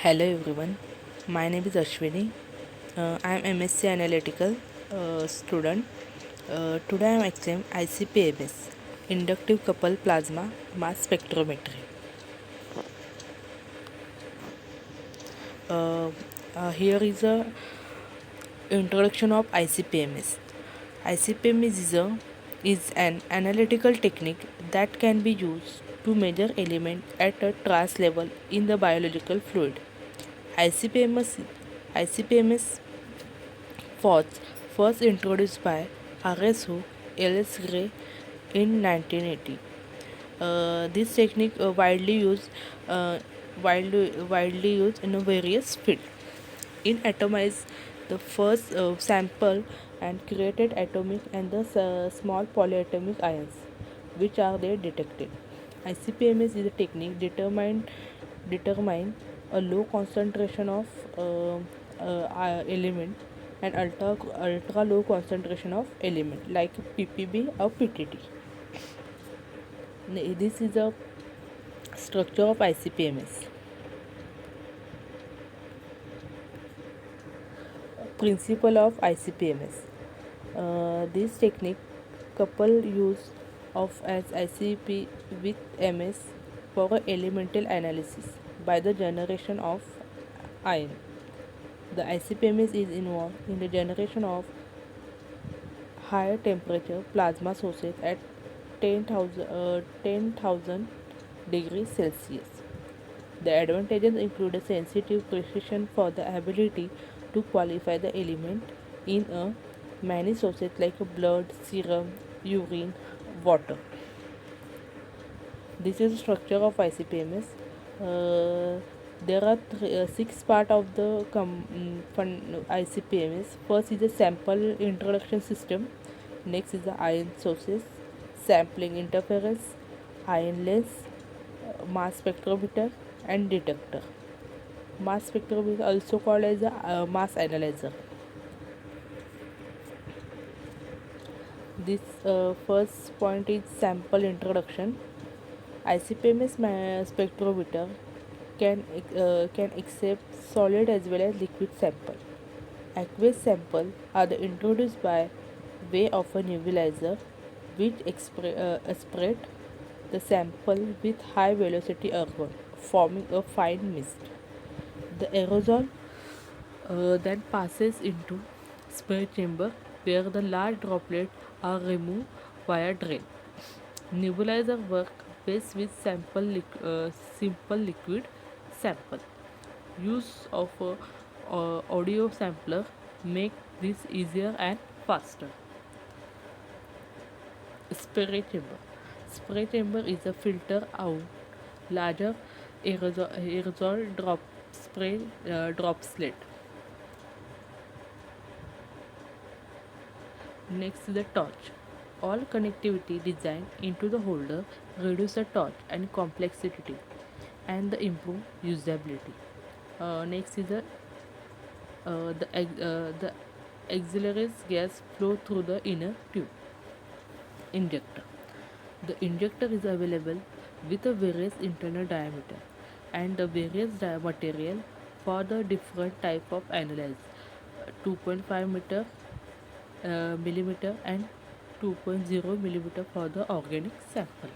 Hello everyone, my name is Ashwini. I am MSc Analytical student. Today I am exam ICP-MS, Inductive Coupled Plasma Mass Spectrometry. Uh, Here is a introduction of ICP-MS. ICP-MS is an analytical technique that can be used to measure elements at a trace level in the biological fluid. ICP-MS, ICP-MS was first introduced by R.S. Hook, L.S. Gray in 1980. This technique uh, widely used in various fields. In atomize the first sample and created atomic and the small polyatomic ions, which are they detected. ICP-MS is a technique determine a low concentration of element and ultra low concentration of element like ppb or ptt. This is a structure of ICP-MS. Principle of ICP-MS. This technique couple use of as ICP with MS for elemental analysis by the generation of ion. The ICP-MS is involved in the generation of higher temperature plasma sources at 10,000 degrees Celsius. The advantages include a sensitive precision for the ability to qualify the element in a many sources like blood, serum, urine, water. This is the structure of ICP-MS. There are six parts of the ICP-MS. First is the sample introduction system. Next is the ion sources, sampling interference, ion lens, mass spectrometer, and detector. Mass spectrometer also called as a mass analyzer. This first point is sample introduction. ICP-MS spectrometer can accept solid as well as liquid sample. Aqueous sample are introduced by way of a nebulizer which aspirate the sample with high velocity argon, forming a fine mist. The aerosol then passes into spray chamber where the large droplets are removed via drain. Nebulizer work best with simple liquid sample. Use of audio sampler make this easier and faster. Spray chamber. Spray chamber is a filter out larger aerosol drop spray droplet. Next is the torch. All connectivity designed into the holder reduce the torch and complexity and the improve usability. Next is the auxiliaries gas flow through the inner tube. Injector. The injector is available with a various internal diameter and the various material for the different type of analyze 2.5 millimeter and 2.0 millimeter for the organic sample.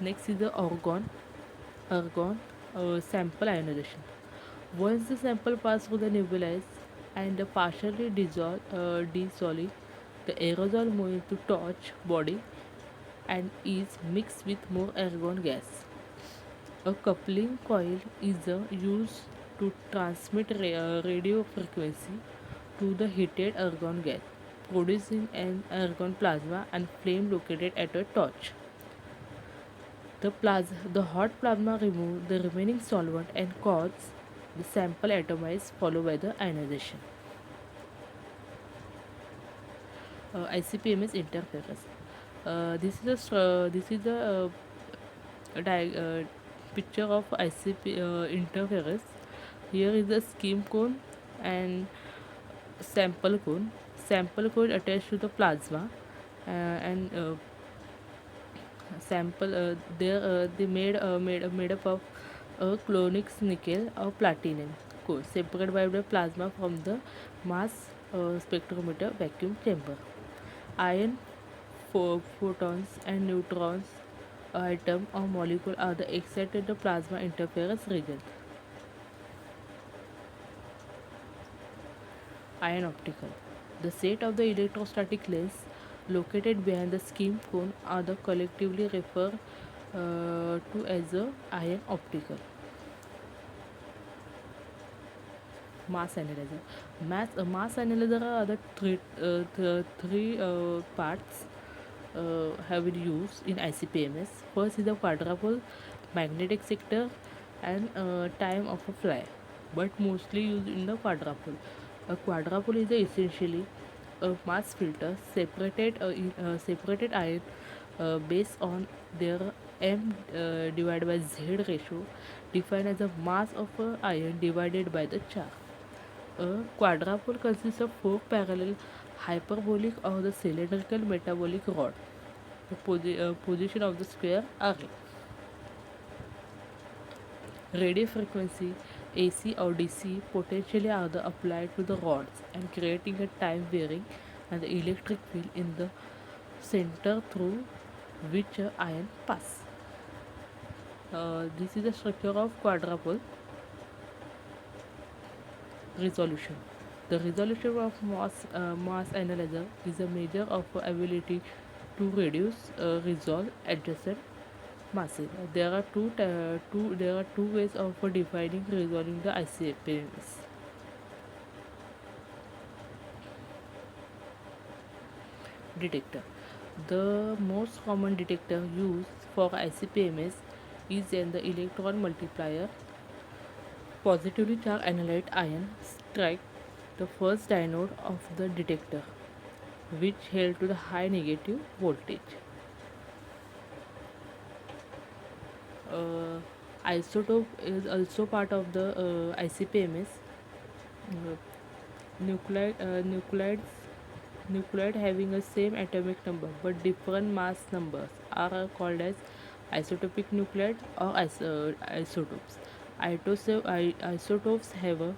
Next is the argon sample ionization. Once the sample passes through the nebulize and partially dissolve, the aerosol moves into torch body and is mixed with more argon gas. A coupling coil is used to transmit radio frequency to the heated argon gas, producing an argon plasma and flame located at a torch. The hot plasma removes the remaining solvent and causes the sample atomize followed by the ionization. ICP-MS interference. This is the picture of ICP interference. Here is the scheme cone and sample cone. Sample cone attached to the plasma, and sample they made up of a clonic nickel or platinum core separated by the plasma from the mass spectrometer vacuum chamber. Ion, photons, and neutrons, atom or molecule are the excited the plasma interference region. Ion optical. The set of the electrostatic lens located behind the skin cone are the collectively referred to as a ion optical. Mass analyzer. Mass analyzer are the three parts have been used in ICP-MS. First is the quadruple magnetic sector and time of a fly, but mostly used in the quadruple. A quadruple is essentially a mass filter separated ion based on their m divided by z ratio, defined as the mass of a ion divided by the charge. A quadrupole consists of four parallel hyperbolic or the cylindrical metabolic rod. The position of the square array. Radio frequency, AC or DC, potentially are the applied to the rods and creating a time varying and the electric field in the center through which a ion pass. This is the structure of quadrupole. Resolution. The resolution of mass analyzer is a measure of ability to reduce, resolve adjacent masses. There are two ways of defining resolving the ICP-MS. Detector. The most common detector used for ICP-MS is an the electron multiplier. Positively charged analyte ion strike the first diode of the detector, which held to the high negative voltage. Isotope is also part of the ICP-MS. Uh, nuclide having a same atomic number but different mass numbers are called as isotopic nuclide or isotopes. Isotopes have a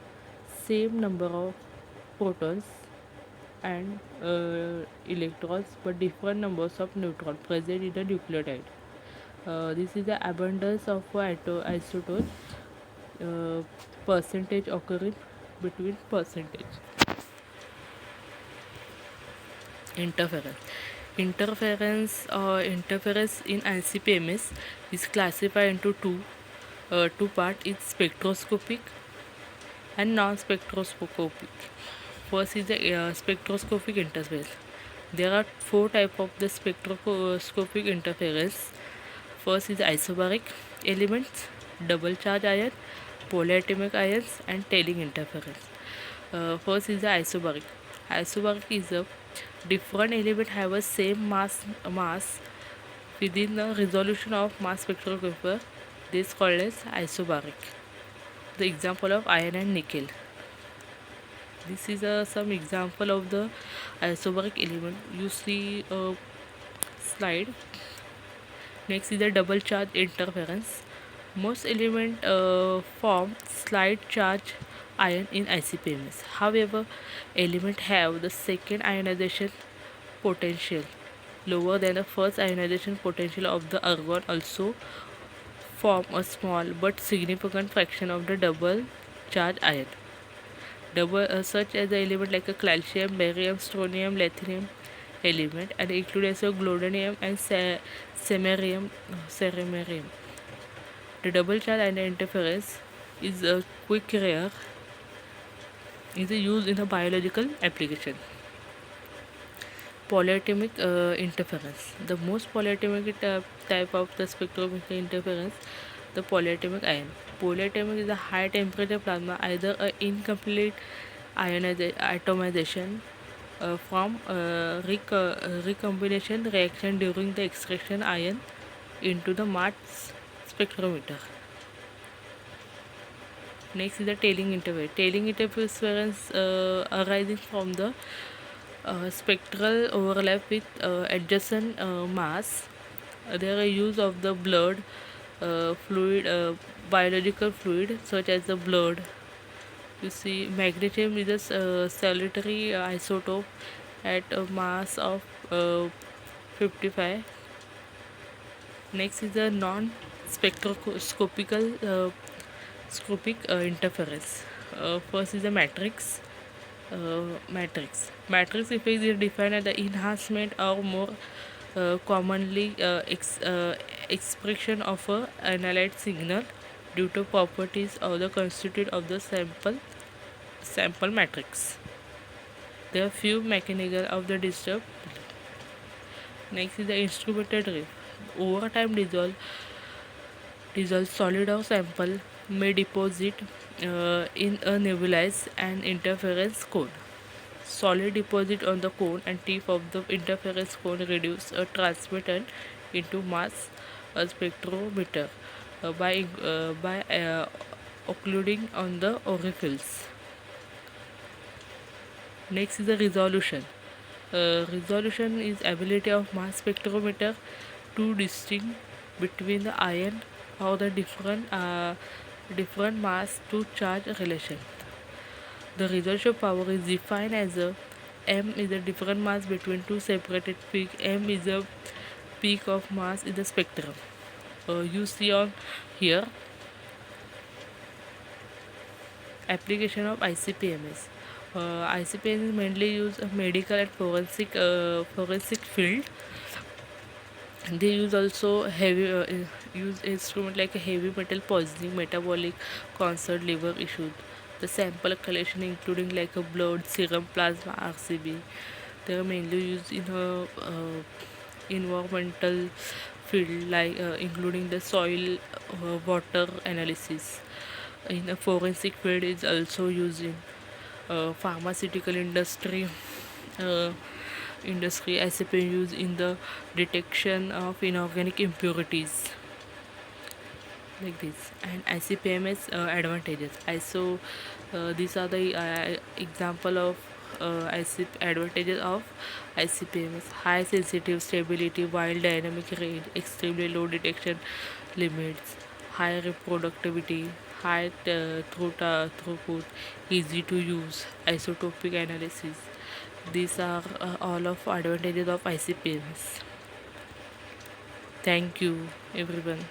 same number of protons and electrons but different numbers of neutrons present in the nucleotide. This is the abundance of isotope percentage occurring between percentage. Interference. Interference in ICP-MS is classified into two parts. It's spectroscopic and non-spectroscopic. First is the spectroscopic interference. There are four types of the spectroscopic interference. First is isobaric elements, double charge ion, polyatomic ions, and tailing interference. First is the isobaric. Isobaric is a different element have a same mass within the resolution of mass spectroscopy. This called as isobaric. The example of iron and nickel. This is some example of the isobaric element. You see a slide. Next is the double charge interference. Most elements form slight charge ion in ICP-MS. However, elements have the second ionization potential lower than the first ionization potential of the argon also form a small but significant fraction of the double charge ion. Such as the element like a calcium, barium, strontium, lithium element and include also glowdonium and samarium. The double charge ion interference is a quick rare is used in a biological application. Polyatomic interference. The most polyatomic type of the spectrometric interference, the polyatomic ion. Polyatomic is a high temperature plasma, either a incomplete atomization from recombination reaction during the extraction ion into the mass spectrometer. Next is the tailing interference. Tailing interference arising from the spectral overlap with adjacent mass. There are use of the blurred fluid, biological fluid such as the blood. You see, magnesium is a solitary isotope at a mass of 55. Next is the non-spectroscopical scopic interference. First is the matrix. Matrix effect is defined as the enhancement or more commonly expression of a analyte signal due to properties of the constituent of the sample matrix. There are few mechanisms of the disturb. Next is the instrumented drift. Over time, dissolved solid or sample may deposit in a nebulized and interference cone. Solid deposit on the cone and tip of the interference cone reduce a transmitter into mass spectrometer by occluding on the orifice. Next is the resolution. Resolution is ability of mass spectrometer to distinguish between the ion or the different mass to charge relation. The resolution power is defined as a m is the different mass between two separated peaks. M is the peak of mass in the spectrum. You see on here application of ICP-MS. ICP-MS is mainly used in medical and forensic field. They use also heavy use instrument like a heavy metal poisoning, metabolic, cancer, liver issues. The sample collection including like a blood, serum, plasma, RCB. They are mainly used in a environmental field like including the soil, water analysis. In a forensic field is also used in pharmaceutical uh, industry as a used in the detection of inorganic impurities like this. And ICP-MS advantages. These are the example of advantages of ICP-MS: high sensitive stability, wide dynamic range, extremely low detection limits, high reproductivity, high throughput, easy to use, isotopic analysis. These are all of advantages of ICP-MS. Thank you, everyone.